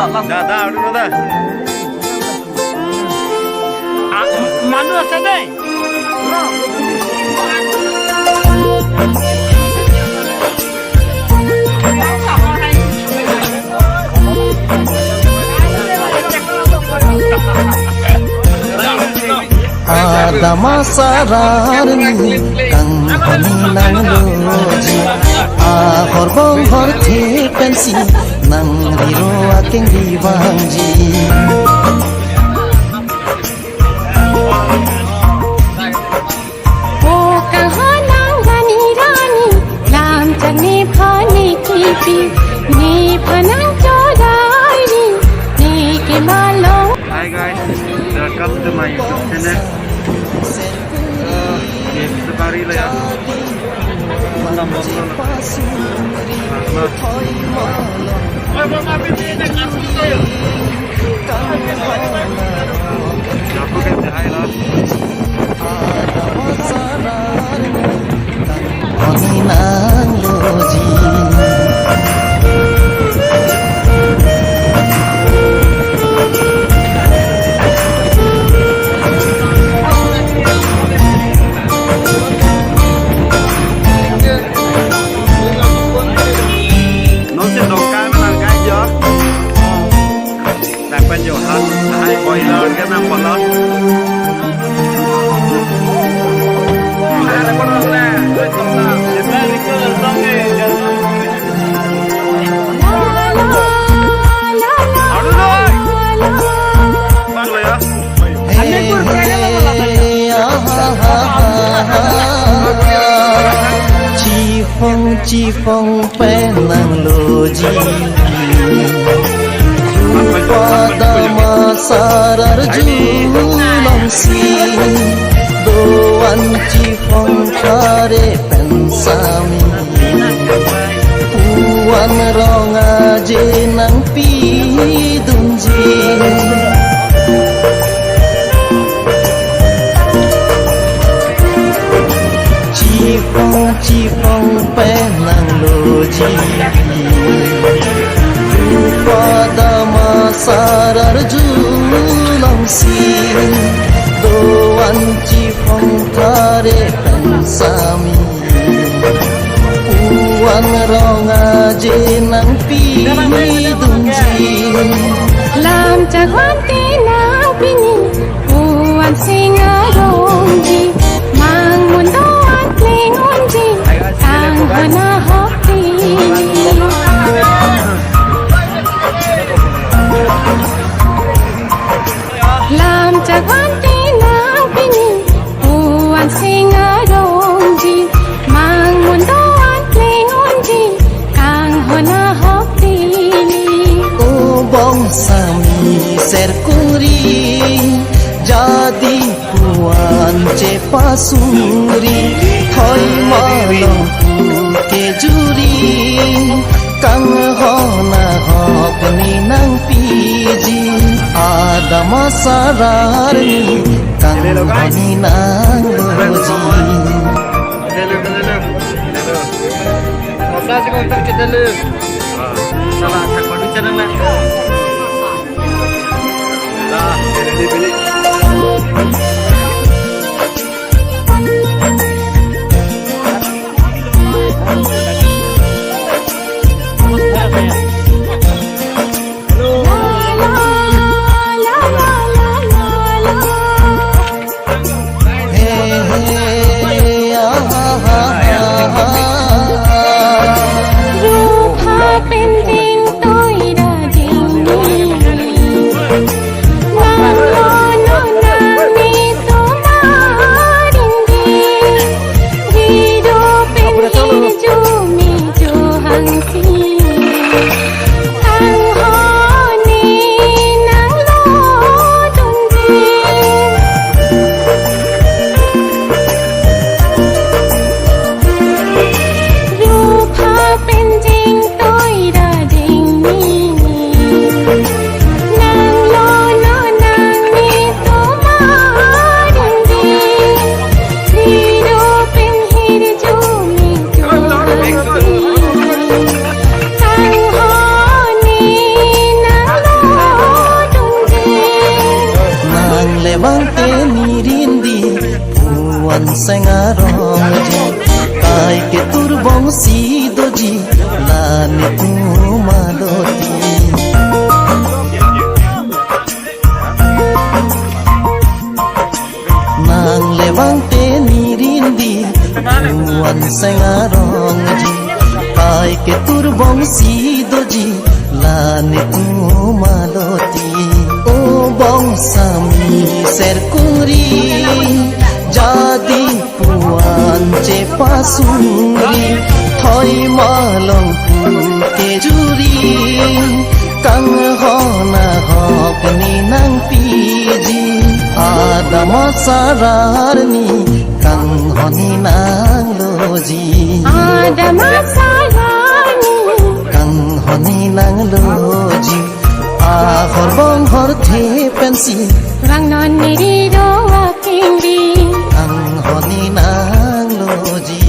Dah, udah dah. Manu আছে deh. Ada masararni kang paninang loji ahor bonghor the pensi nang riro akeng diwanji o kahanang gani rani lam chagni phani kipi ni phanang chodai ni ke malo. Hi guys, welcome to my YouTube channel. Sekali lah ya. paninang loji Bên vô hết hai quay lên cái năm còn lên chi phong pe nang loji pada masarar julong si doan chi phong kare pensami puan ronga je nang pi dunji chi phong pe nang loji pada masarar julong si doan chi phong kare pensami puan ronga je nang pi dunji Lam chagwan ti nang pini puan singa rongji mang mundo at lingonji ang hana hokti Lam chagwan ti nang pini puan singa rongji mang mundo at lingonji ang hana hokti bong sami ser kuri jadi puan ce pasuri thoi malong ke juri kang hona hok ni nang piji ada masarar ni kang ni nang loji Masih kontak kita lu. Salah tak pada channel lah. Dah, pilih. sengarong ji kai ke tur bongsi doji lani umaloti nang lewang te nirindi tuan sengarong ji kai ke tur bongsi doji lani umaloti o bongsami serkuri jadi puan ce pasuri thoi malong ke juri kang hona hok ni nang piji ada masarar ni kang honi nang loji ada masarar ni kang honi nang loji ahor bong hor the pensi rang non ni di do akindi kang honi nang loji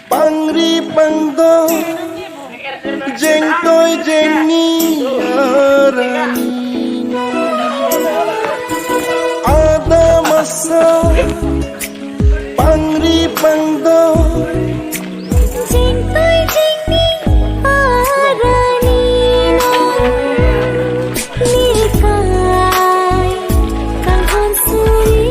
Pangri pangdo jeng toy jeng ni arani ada masa pangri pangdo jeng toy jeng ni arani nilkai kang hon suri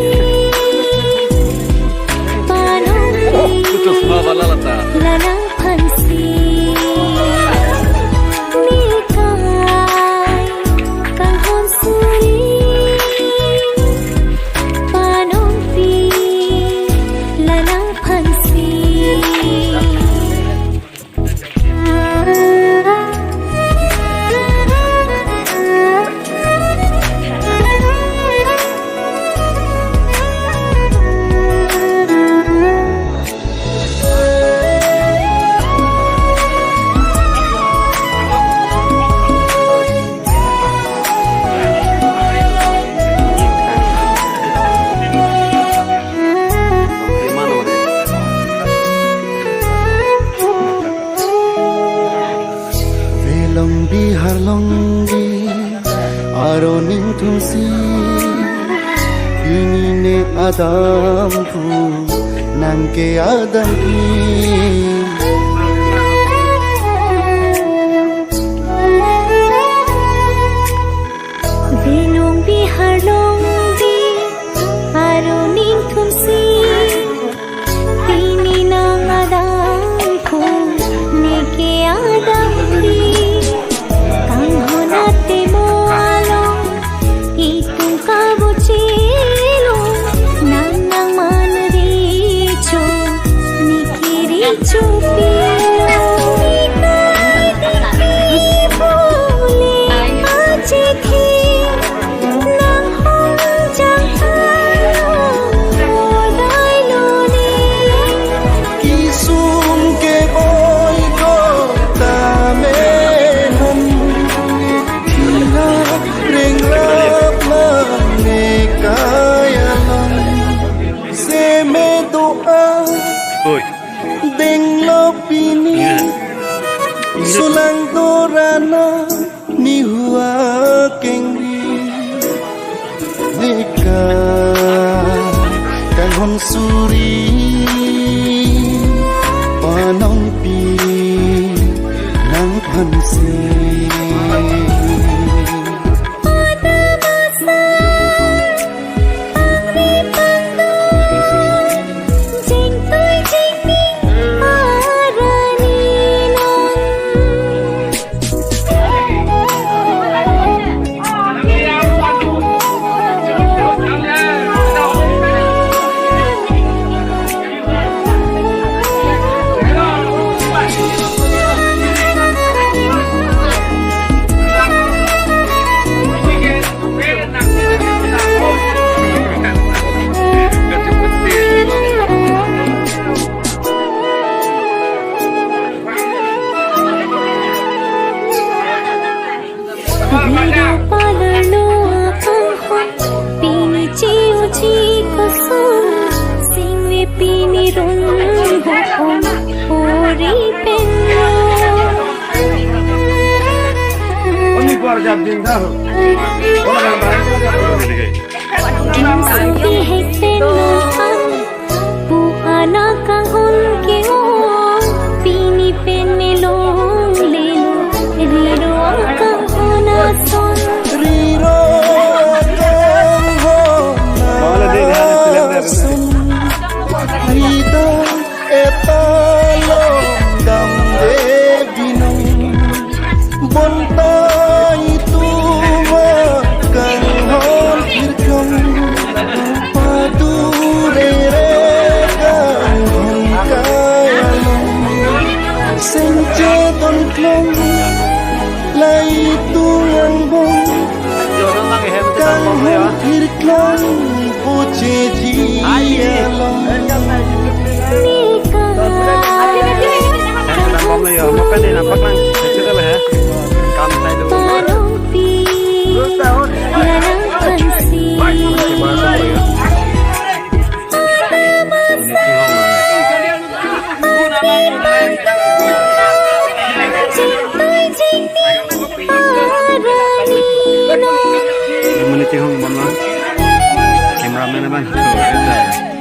Putus mawalalata. lanang pansi nilkai kang hon suri panompi lanang pansi Longbi har longbi aroning thumsi ini ne adam tu nangke adam ki Binong bihar longbi aroning thumsi ini nang adamku neke adamdi kang honate moalong itung kabuchilo nang manricho nikiricho pilo nikai dikri bole achikhi nang hong jang halo odai lone kisum ke boy ko tame hum thina ring rap mane kaya long se me doa Oi. deng lopini sulang dorana ni hua kengri deka kang hon suri panong pi nang pansi ada masa pangri pangdo jeng toy jeng ni arani non Insan hay penuhan Buhana kahon kiyon Pini penilong lilo Riro ang kahonason Riro kahon Rida etalong damde binong Bontay tuwa kahon kirkong Padurere kahon kayalong Senche tonklong Lai tuang bong Kahon kirklong Puche jialong Nika Panumpi Yanang pansi Cintai jingni Arani Menit hong cameraman naman.